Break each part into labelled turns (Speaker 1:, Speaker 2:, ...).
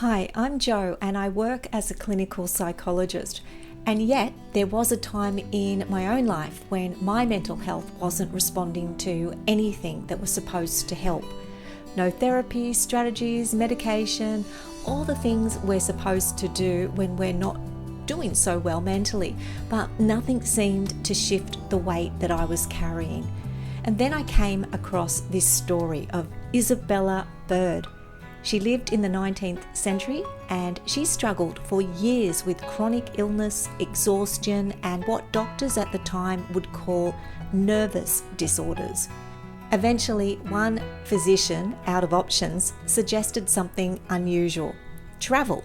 Speaker 1: Hi, I'm Jo and I work as a clinical psychologist. And yet there was a time in my own life when my mental health wasn't responding to anything that was supposed to help. No therapy, strategies, medication, all the things we're supposed to do when we're not doing so well mentally, but nothing seemed to shift the weight that I was carrying. And then I came across this story of Isabella Bird. She lived in the 19th century and she struggled for years with chronic illness, exhaustion, and what doctors at the time would call nervous disorders. Eventually, one physician, out of options, suggested something unusual: travel.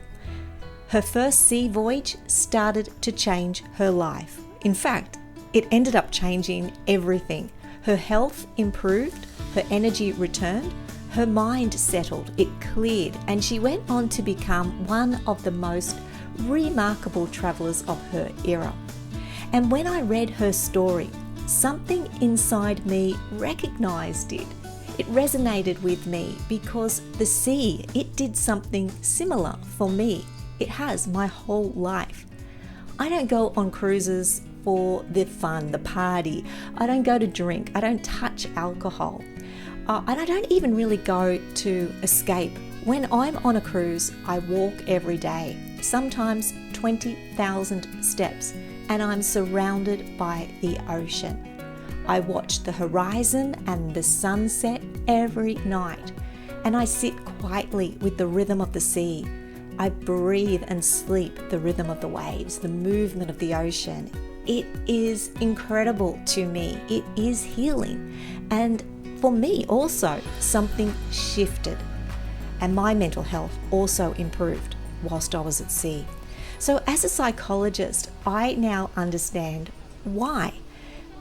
Speaker 1: Her first sea voyage started to change her life. In fact, it ended up changing everything. Her health improved, her energy returned, her mind settled, it cleared, and she went on to become one of the most remarkable travellers of her era. And when I read her story, something inside me recognised it. It resonated with me because the sea, it did something similar for me. It has my whole life. I don't go on cruises for the fun, the party. I don't go to drink. I don't touch alcohol. And I don't even really go to escape. When I'm on a cruise, I walk every day, sometimes 20,000 steps, and I'm surrounded by the ocean. I watch the horizon and the sunset every night, and I sit quietly with the rhythm of the sea. I breathe and sleep the rhythm of the waves, the movement of the ocean. It is incredible to me. It is healing. And for me also, something shifted. And my mental health also improved whilst I was at sea. So as a psychologist, I now understand why.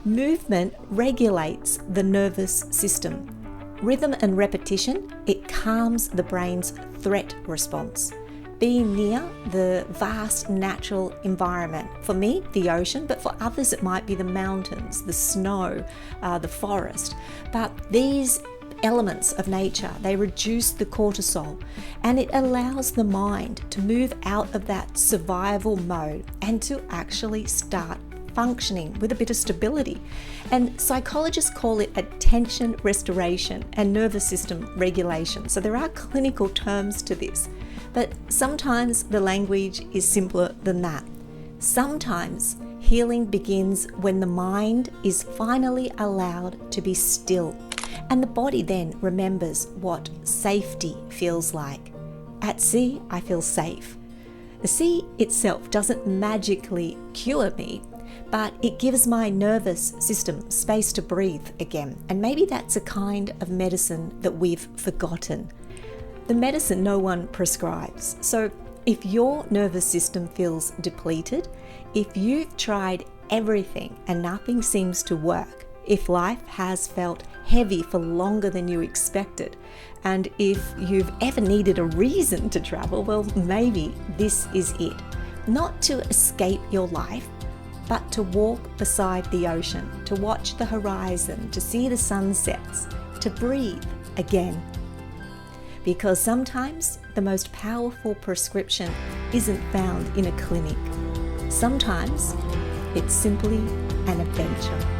Speaker 1: Movement regulates the nervous system. Rhythm and repetition, it calms the brain's threat response. Being near the vast natural environment. For me, the ocean, but for others it might be the mountains, the snow, the forest. But these elements of nature, they reduce the cortisol and it allows the mind to move out of that survival mode and to actually start functioning with a bit of stability. And psychologists call it attention restoration and nervous system regulation. So there are clinical terms to this. But sometimes the language is simpler than that. Sometimes healing begins when the mind is finally allowed to be still, and the body then remembers what safety feels like. At sea, I feel safe. The sea itself doesn't magically cure me, but it gives my nervous system space to breathe again. And maybe that's a kind of medicine that we've forgotten. The medicine no one prescribes. So if your nervous system feels depleted, if you've tried everything and nothing seems to work, if life has felt heavy for longer than you expected, and if you've ever needed a reason to travel, well, maybe this is it. Not to escape your life, but to walk beside the ocean, to watch the horizon, to see the sunsets, to breathe again. Because sometimes the most powerful prescription isn't found in a clinic. Sometimes it's simply an adventure.